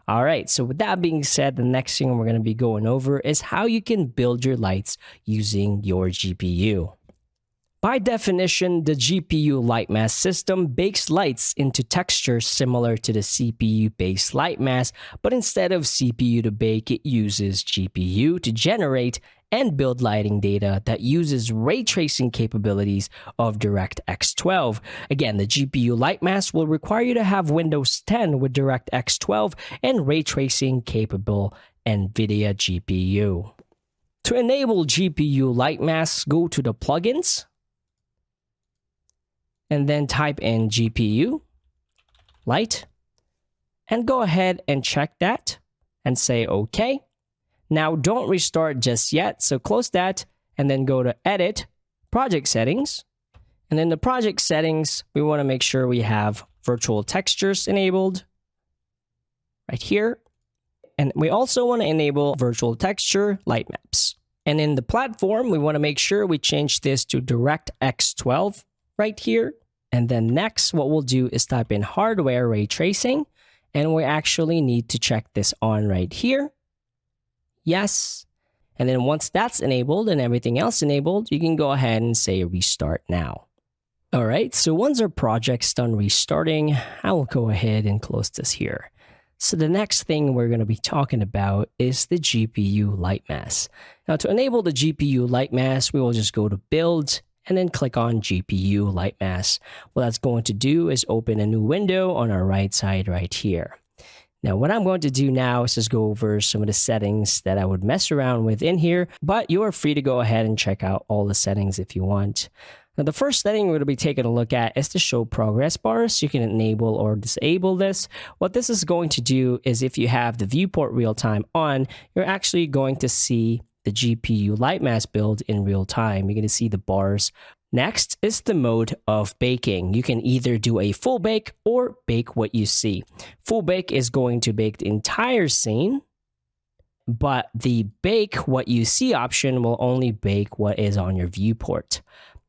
All right, so with that being said, the next thing we're going to be going over is how you can build your lights using your GPU. By definition, the GPU light mask system bakes lights into textures similar to the CPU-based light mask, but instead of CPU to bake, it uses GPU to generate and build lighting data that uses ray tracing capabilities of DirectX 12. Again, the GPU light mask will require you to have Windows 10 with DirectX 12 and ray tracing capable NVIDIA GPU. To enable GPU light masks, go to the plugins and then type in GPU light and go ahead and check that and say OK. Now don't restart just yet, so close that and then go to Edit, Project Settings. And in the project settings, we want to make sure we have virtual textures enabled right here. And we also want to enable virtual texture light maps. And in the platform, we want to make sure we change this to DirectX 12 right here. And then next, what we'll do is type in hardware ray tracing. And we actually need to check this on right here. Yes. And then once that's enabled and everything else enabled, you can go ahead and say restart now. All right, so once our project's done restarting, I will go ahead and close this here. So the next thing we're going to be talking about is the GPU light mask. Now to enable the GPU light mask, we will just go to Build and then click on GPU light mask. What that's going to do is open a new window on our right side right here. Now, what I'm going to do now is just go over some of the settings that I would mess around with in here, but you are free to go ahead and check out all the settings if you want. Now, the first setting we're going to be taking a look at is the show progress bars. You can enable or disable this. What this is going to do is if you have the viewport real time on, you're actually going to see the GPU light mask build in real time. You're going to see the bars. Next is the mode of baking. You can either do a full bake or bake what you see. Full bake is going to bake the entire scene, but the bake what you see option will only bake what is on your viewport.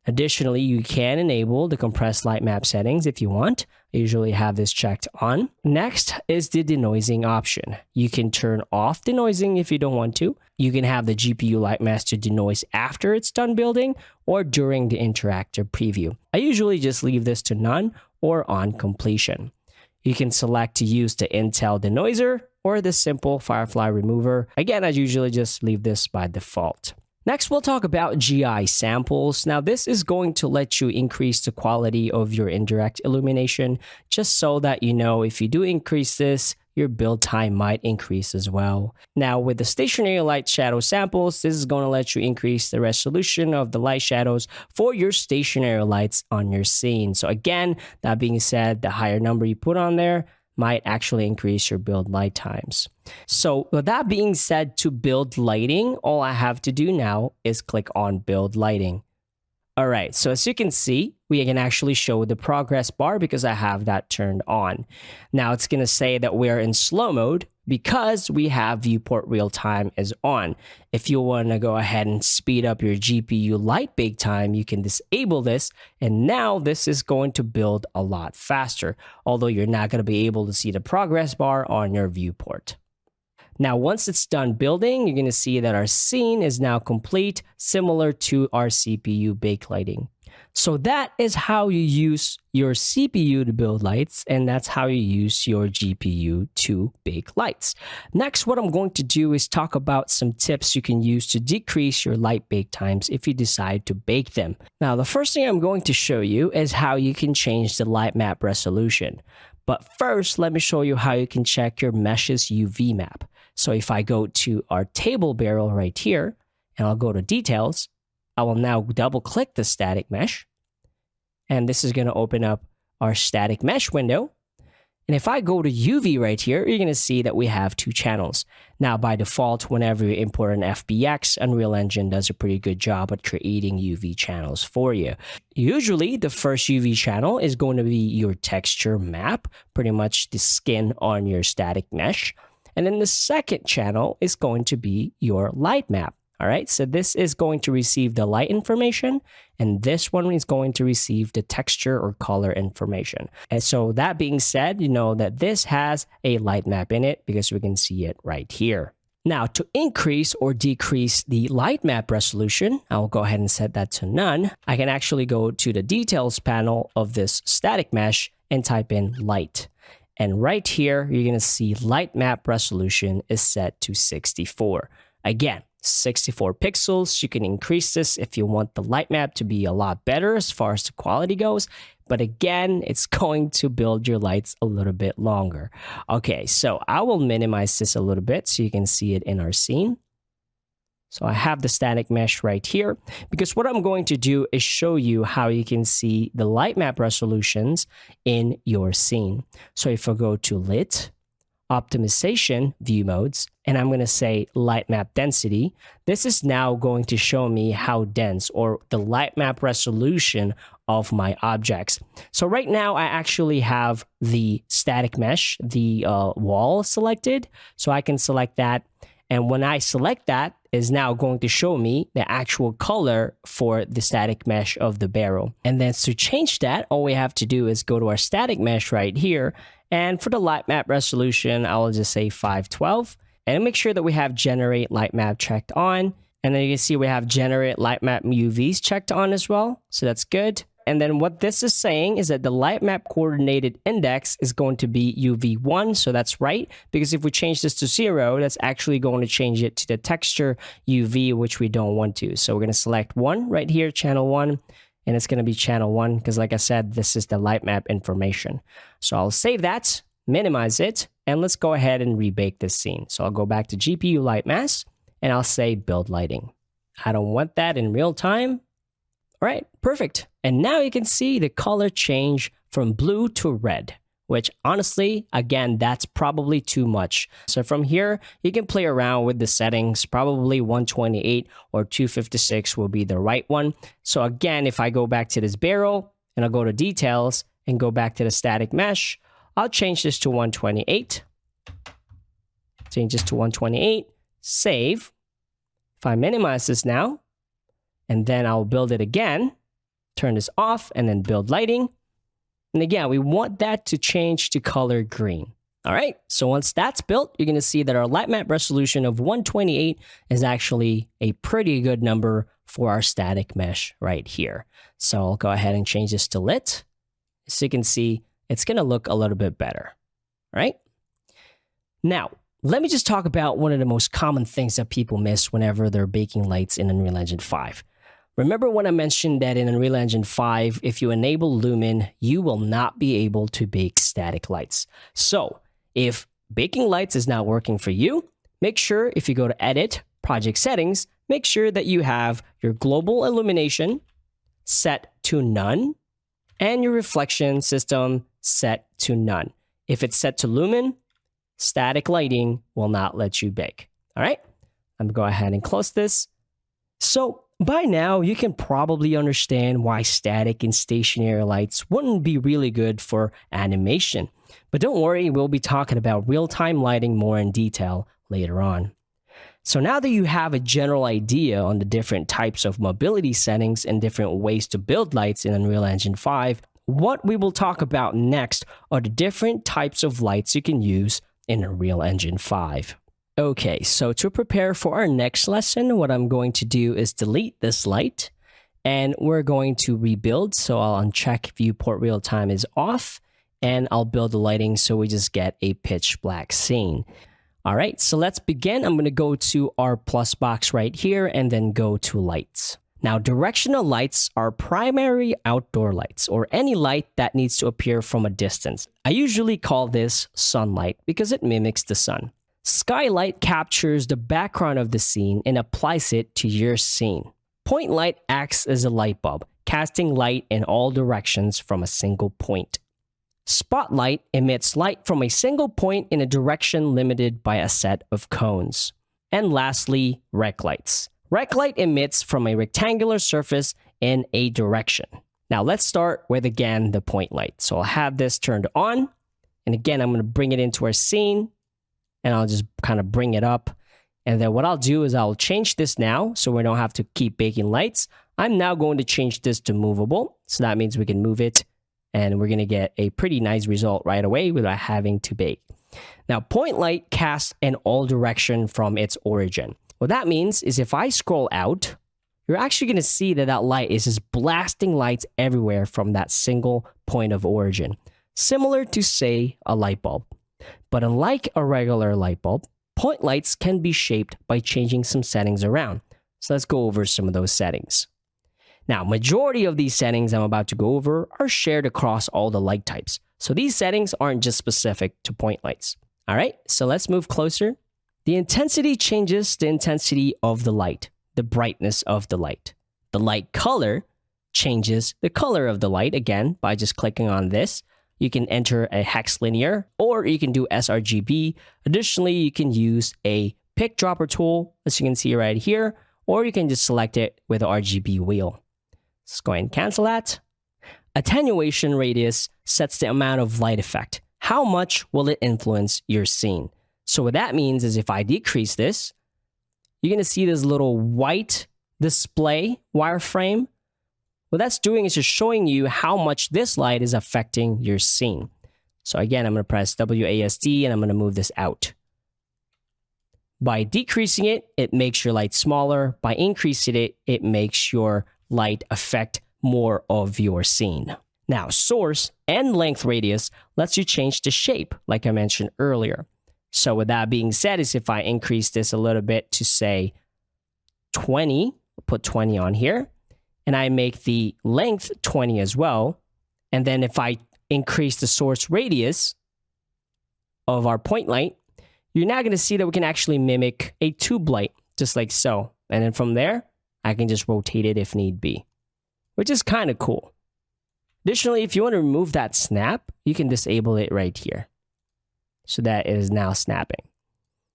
Additionally, you can enable the compressed light map settings if you want. I usually have this checked on. Next is the denoising option. You can turn off denoising if you don't want to. You can have the GPU light mask to denoise after it's done building or during the interactive preview. I usually just leave this to none or on completion. You can select to use the Intel denoiser or the simple Firefly remover. Again, I usually just leave this by default. Next, we'll talk about GI samples. Now, this is going to let you increase the quality of your indirect illumination, just so that you know if you do increase this, your build time might increase as well. Now, with the stationary light shadow samples, this is going to let you increase the resolution of the light shadows for your stationary lights on your scene. So again, that being said, the higher number you put on there might actually increase your build light times. So with that being said, to build lighting, all I have to do now is click on build lighting. All right, so as you can see, we can actually show the progress bar because I have that turned on. Now it's going to say that we're in slow mode because we have viewport real time is on. If you want to go ahead and speed up your GPU light bake time, you can disable this. And now this is going to build a lot faster, although you're not going to be able to see the progress bar on your viewport. Now, once it's done building, you're going to see that our scene is now complete, similar to our CPU bake lighting. So that is how you use your CPU to build lights, and that's how you use your GPU to bake lights. Next, what I'm going to do is talk about some tips you can use to decrease your light bake times if you decide to bake them. Now, the first thing I'm going to show you is how you can change the light map resolution. But first, let me show you how you can check your mesh's UV map. So if I go to our table barrel right here, and I'll go to details, I will now double click the static mesh. And this is going to open up our static mesh window. And if I go to UV right here, you're going to see that we have two channels. Now, by default, whenever you import an FBX, Unreal Engine does a pretty good job at creating UV channels for you. Usually, the first UV channel is going to be your texture map, pretty much the skin on your static mesh. And then the second channel is going to be your light map. All right, so this is going to receive the light information, and this one is going to receive the texture or color information. And so that being said, you know that this has a light map in it because we can see it right here. Now, to increase or decrease the light map resolution, I'll go ahead and set that to none. I can actually go to the details panel of this static mesh and type in light. And right here, you're going to see light map resolution is set to 64. Again, 64 pixels. You can increase this if you want the light map to be a lot better as far as the quality goes. But again, it's going to build your lights a little bit longer. Okay, so I will minimize this a little bit so you can see it in our scene. So I have the static mesh right here because what I'm going to do is show you how you can see the light map resolutions in your scene. So if I go to lit, optimization, view modes, and I'm going to say light map density, this is now going to show me how dense or the light map resolution of my objects. So right now I actually have the static mesh, the wall selected. So I can select that. And when I select that, is now going to show me the actual color for the static mesh of the barrel. And then to change that, all we have to do is go to our static mesh right here. And for the light map resolution, I will just say 512 and make sure that we have generate light map checked on. And then you can see we have generate light map UVs checked on as well. So that's good. And then what this is saying is that the light map coordinated index is going to be UV1. So that's right, because if we change this to 0, that's actually going to change it to the texture UV, which we don't want to. So we're going to select 1 right here, channel 1, and it's going to be channel 1 because like I said, this is the light map information. So I'll save that, minimize it, and let's go ahead and rebake this scene. So I'll go back to GPU light mask and I'll say build lighting. I don't want that in real time. All right, perfect. And now you can see the color change from blue to red, which honestly, again, that's probably too much. So from here, you can play around with the settings. Probably 128 or 256 will be the right one. So again, if I go back to this barrel and I'll go to details and go back to the static mesh, I'll change this to 128. Change this to 128, save. If I minimize this now, and then I'll build it again, turn this off, and then build lighting. And again, we want that to change to color green. All right, so once that's built, you're going to see that our light map resolution of 128 is actually a pretty good number for our static mesh right here. So I'll go ahead and change this to lit. So you can see it's going to look a little bit better. All right. Now, let me just talk about one of the most common things that people miss whenever they're baking lights in Unreal Engine 5. Remember when I mentioned that in Unreal Engine 5, if you enable Lumen, you will not be able to bake static lights. So if baking lights is not working for you, make sure if you go to Edit, Project Settings, make sure that you have your global illumination set to none and your reflection system set to none. If it's set to Lumen, static lighting will not let you bake. All right, I'm going to go ahead and close this. So by now, you can probably understand why static and stationary lights wouldn't be really good for animation. But don't worry, we'll be talking about real-time lighting more in detail later on. So now that you have a general idea on the different types of mobility settings and different ways to build lights in Unreal Engine 5, what we will talk about next are the different types of lights you can use in Unreal Engine 5. Okay, so to prepare for our next lesson, what I'm going to do is delete this light and we're going to rebuild. So I'll uncheck viewport real time is off and I'll build the lighting so we just get a pitch black scene. All right, so let's begin. I'm going to go to our plus box right here and then go to lights. Now, directional lights are primary outdoor lights or any light that needs to appear from a distance. I usually call this sunlight because it mimics the sun. Skylight captures the background of the scene and applies it to your scene. Point light acts as a light bulb, casting light in all directions from a single point. Spotlight emits light from a single point in a direction limited by a set of cones. And lastly, rec lights. Rec light emits from a rectangular surface in a direction. Now let's start with, again, the point light. So I'll have this turned on. And again, I'm going to bring it into our scene. And I'll just kind of bring it up. And then what I'll do is I'll change this now so we don't have to keep baking lights. I'm now going to change this to movable. So that means we can move it and we're going to get a pretty nice result right away without having to bake. Now, point light casts in all direction from its origin. What that means is if I scroll out, you're actually going to see that that light is just blasting lights everywhere from that single point of origin, similar to, say, a light bulb. But unlike a regular light bulb, point lights can be shaped by changing some settings around. So let's go over some of those settings. Now, majority of these settings I'm about to go over are shared across all the light types. So these settings aren't just specific to point lights. All right, so let's move closer. The intensity changes the intensity of the light, the brightness of the light. The light color changes the color of the light, again, by just clicking on this. You can enter a hex linear, or you can do sRGB. Additionally, you can use a pick dropper tool, as you can see right here, or you can just select it with the RGB wheel. Let's go ahead and cancel that. Attenuation radius sets the amount of light effect. How much will it influence your scene? So what that means is if I decrease this, you're going to see this little white display wireframe. What that's doing is just showing you how much this light is affecting your scene. So again, I'm going to press WASD and I'm going to move this out. By decreasing it, it makes your light smaller. By increasing it, it makes your light affect more of your scene. Now, source and length radius lets you change the shape, like I mentioned earlier. So with that being said, is if I increase this a little bit to say 20, put 20 on here, and I make the length 20 as well, and then if I increase the source radius of our point light, you're now going to see that we can actually mimic a tube light, just like so. And then from there, I can just rotate it if need be, which is kind of cool. Additionally, if you want to remove that snap, you can disable it right here. So that it is now snapping.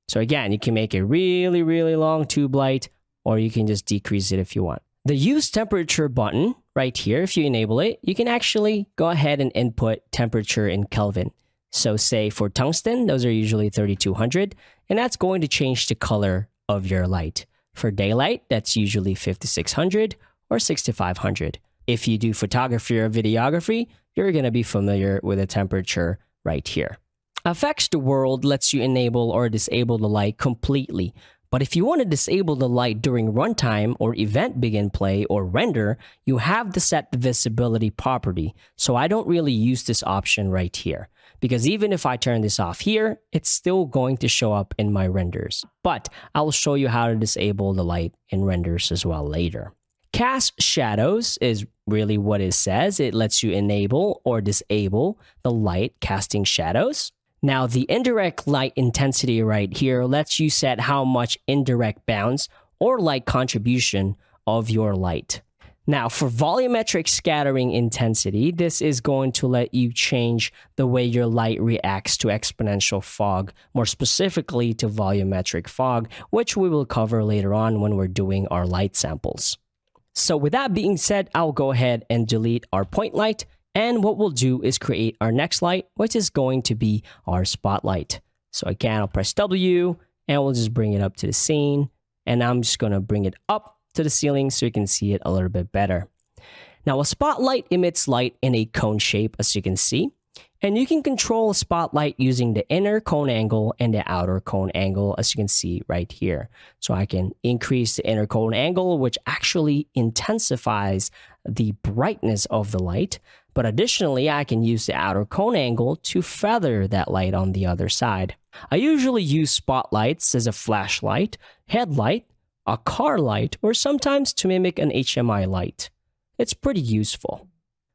So again, you can make a really, really long tube light, or you can just decrease it if you want. The use temperature button right here, if you enable it, you can actually go ahead and input temperature in Kelvin. So say for tungsten, those are usually 3200, and that's going to change the color of your light. For daylight, that's usually 5600 or 6500. If you do photography or videography, you're going to be familiar with the temperature right here. Affects the world lets you enable or disable the light completely. But if you want to disable the light during runtime or event begin play or render, you have to set the visibility property. So I don't really use this option right here, because even if I turn this off here, it's still going to show up in my renders. But I'll show you how to disable the light in renders as well later. Cast shadows is really what it says. It lets you enable or disable the light casting shadows. Now, the indirect light intensity right here lets you set how much indirect bounce or light contribution of your light. Now, for volumetric scattering intensity, this is going to let you change the way your light reacts to exponential fog, more specifically to volumetric fog, which we will cover later on when we're doing our light samples. So with that being said, I'll go ahead and delete our point light. And what we'll do is create our next light, which is going to be our spotlight. So again, I'll press W and we'll just bring it up to the scene. And I'm just going to bring it up to the ceiling so you can see it a little bit better. Now, a spotlight emits light in a cone shape, as you can see. And you can control a spotlight using the inner cone angle and the outer cone angle, as you can see right here. So I can increase the inner cone angle, which actually intensifies the brightness of the light. But additionally, I can use the outer cone angle to feather that light on the other side. I usually use spotlights as a flashlight, headlight, a car light, or sometimes to mimic an HMI light. It's pretty useful.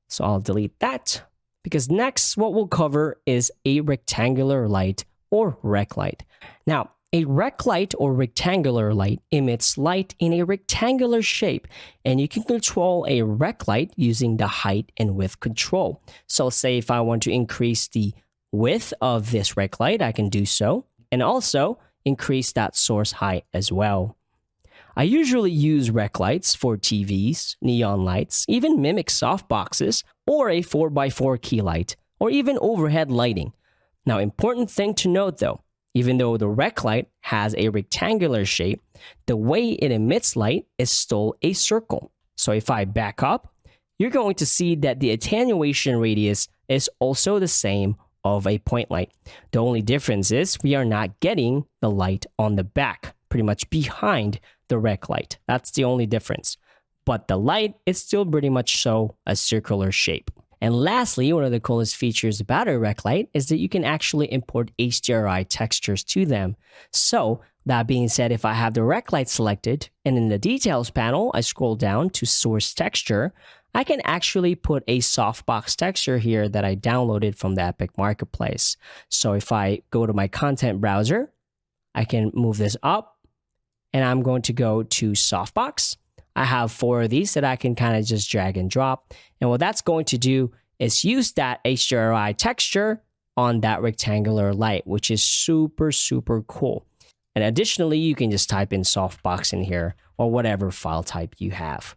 So I'll delete that, because next what we'll cover is a rectangular light or rec light. Now, a rec light or rectangular light emits light in a rectangular shape, and you can control a rec light using the height and width control. So say if I want to increase the width of this rec light, I can do so, and also increase that source height as well. I usually use rec lights for TVs, neon lights, even mimic softboxes, or a 4x4 key light, or even overhead lighting. Now, important thing to note though, even though the rec light has a rectangular shape, the way it emits light is still a circle. So if I back up, you're going to see that the attenuation radius is also the same of a point light. The only difference is we are not getting the light on the back, pretty much behind the rec light. That's the only difference. But the light is still pretty much so a circular shape. And lastly, one of the coolest features about a rec light is that you can actually import HDRI textures to them. So that being said, if I have the rec light selected and in the details panel, I scroll down to source texture, I can actually put a softbox texture here that I downloaded from the Epic Marketplace. So if I go to my content browser, I can move this up and I'm going to go to softbox. I have 4 of these that I can kind of just drag and drop. And what that's going to do is use that HDRI texture on that rectangular light, which is super, super cool. And additionally, you can just type in softbox in here or whatever file type you have.